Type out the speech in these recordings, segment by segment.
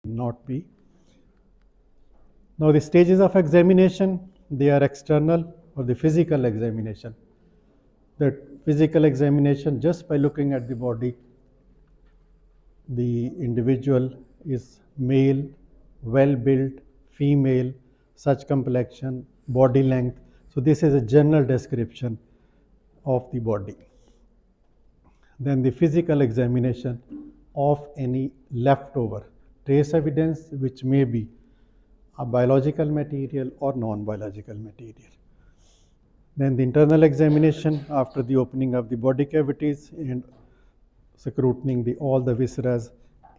not be. Now the stages of examination, they are external or the physical examination. The physical examination, just by looking at the body, the individual is male, well built, female, such complexion, body length. So this is a general description of the body. Then the physical examination of any leftover trace evidence, which may be a biological material or non-biological material. Then the internal examination after the opening of the body cavities and scrutinizing all the viscera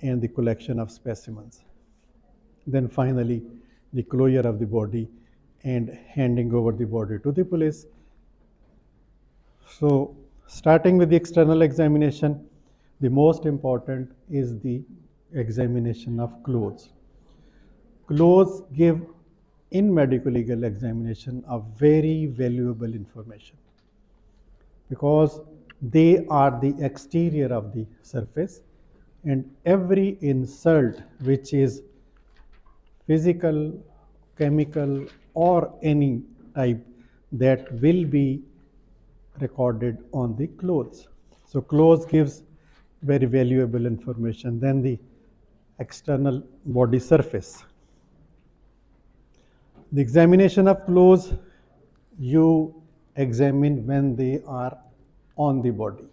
and the collection of specimens. Then finally, the closure of the body and handing over the body to the police. So, starting with the external examination, the most important is the examination of clothes. Clothes give in medical legal examination a very valuable information because they are the exterior of the surface, and every insult which is physical, chemical, or any type that will be recorded on the clothes. So clothes gives very valuable information than the external body surface. The examination of clothes, you examine when they are on the body.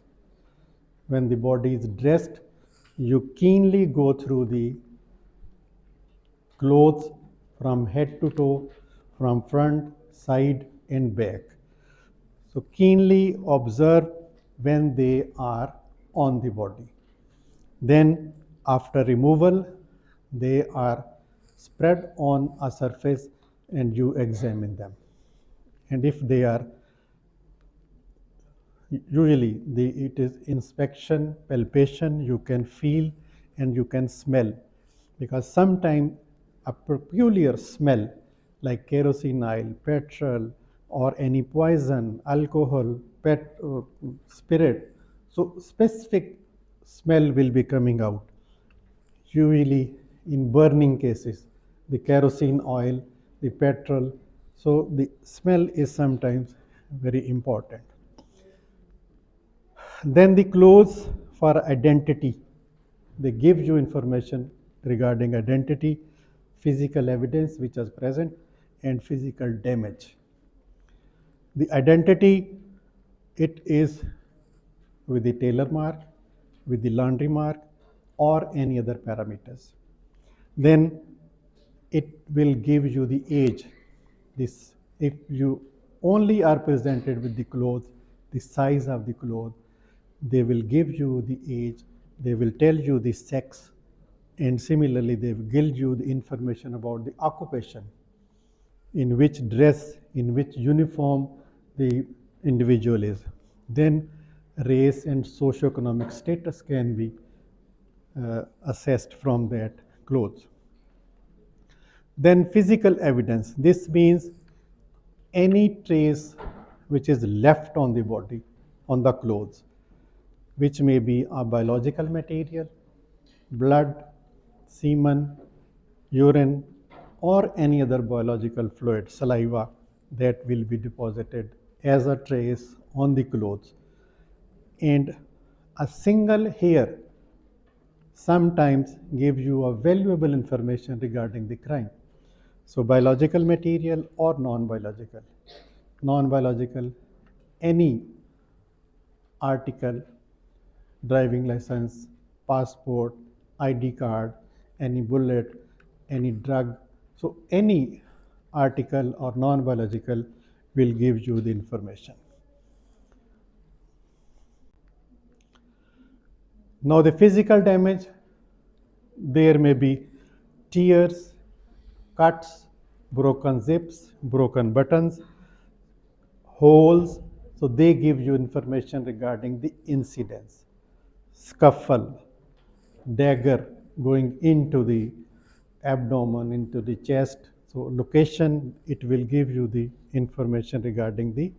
When the body is dressed, you keenly go through the clothes from head to toe, from front, side, and back. So keenly observe when they are on the body. Then after removal, they are spread on a surface and you examine them. And if they are, usually it is inspection, palpation, you can feel and you can smell, because sometimes a peculiar smell like kerosene oil, petrol, or any poison, alcohol, spirit, so specific smell will be coming out. Usually in burning cases, the kerosene oil, the petrol, so the smell is sometimes very important. Then the clothes for identity, they give you information regarding identity, physical evidence which is present, and physical damage. The identity, it is with the tailor mark, with the laundry mark, or any other parameters. Then it will give you the age. This, if you only are presented with the clothes, the size of the clothes, they will give you the age, they will tell you the sex, and similarly they will give you the information about the occupation, in which dress, in which uniform the individual is. Then race and socioeconomic status can be assessed from that clothes. Then physical evidence. This means any trace which is left on the body, on the clothes, which may be a biological material, blood, semen, urine, or any other biological fluid, saliva, that will be deposited as a trace on the clothes. And a single hair sometimes gives you a valuable information regarding the crime. So biological material or non-biological. Non-biological, any article, driving license, passport, ID card, any bullet, any drug. So any article or non-biological will give you the information. Now the physical damage, there may be tears, cuts, broken zips, broken buttons, holes, so they give you information regarding the incidents. Scuffle, dagger going into the abdomen, into the chest, so location, it will give you the information regarding the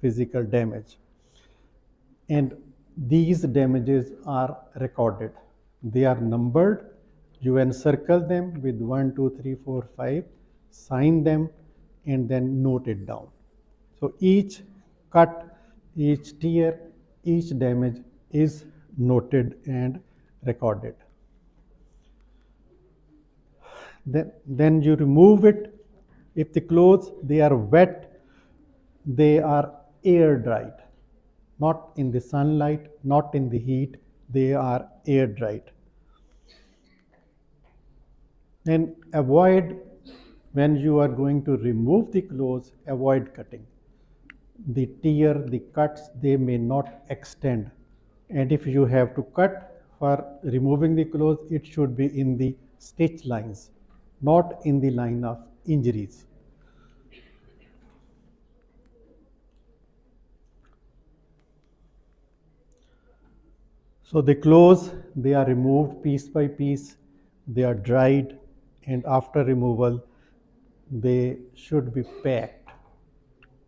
physical damage. And these damages are recorded, they are numbered You encircle them with 1, 2, 3, 4, 5, sign them, and then note it down. So each cut, each tear, each damage is noted and recorded. Then you remove it. If the clothes they are wet, they are air dried, not in the sunlight, not in the heat, they are air dried. Then avoid, when you are going to remove the clothes, avoid cutting. The tear, the cuts, they may not extend. And if you have to cut for removing the clothes, it should be in the stitch lines, not in the line of injuries. So the clothes, they are removed piece by piece, they are dried, and after removal, they should be packed.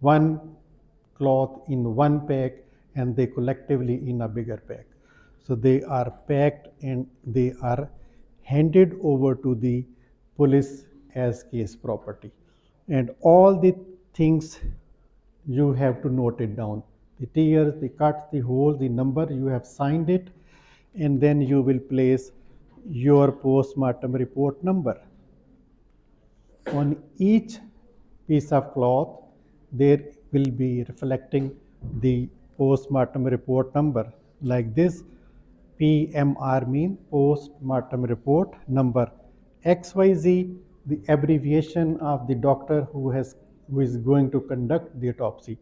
One cloth in one pack and they collectively in a bigger pack. So they are packed and they are handed over to the police as case property. And all the things you have to note it down. The tears, the cuts, the holes, the number, you have signed it, and then you will place your post-mortem report number. On each piece of cloth, there will be reflecting the post-mortem report number. Like this, PMR mean post-mortem report number. XYZ, the abbreviation of the doctor who is going to conduct the autopsy.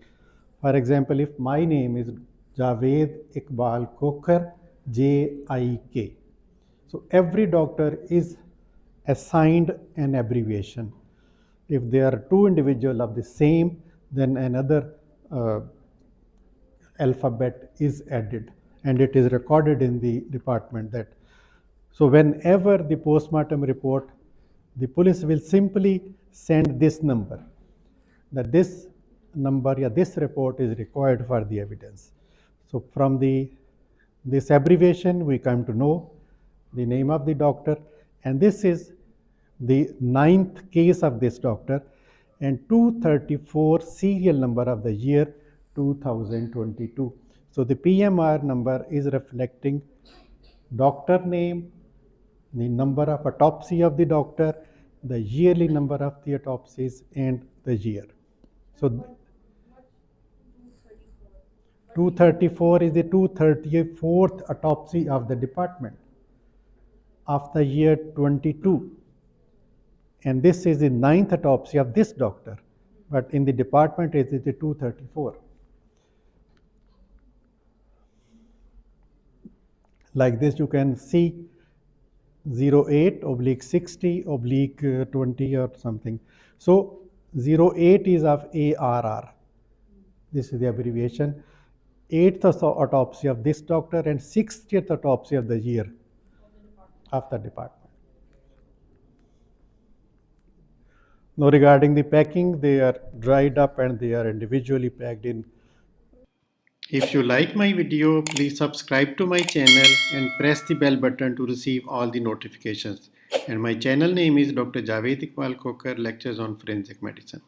For example, if my name is Javed Iqbal Kokar, JIK. So every doctor is assigned an abbreviation. If there are two individuals of the same, then another alphabet is added and it is recorded in the department that. So whenever the postmortem report, the police will simply send this number, that this number, yeah, this report is required for the evidence. So from this abbreviation, we come to know the name of the doctor, and this is the 9th case of this doctor, and 234 serial number of the year 2022. So the PMR number is reflecting doctor name, the number of autopsy of the doctor, the yearly number of the autopsies, and the year. So 234 is the 234th autopsy of the department of the year 22. And this is the 9th autopsy of this doctor, but in the department it is the 234. Like this you can see 08 oblique 60 oblique 20 or something. So 08 is of ARR. This is the abbreviation. 8th autopsy of this doctor and 60th autopsy of the year of the department. Now regarding the packing, they are dried up and they are individually packed in. If you like my video, please subscribe to my channel and press the bell button to receive all the notifications. And my channel name is Dr. Javed Iqbal Kokar, Lectures on Forensic Medicine.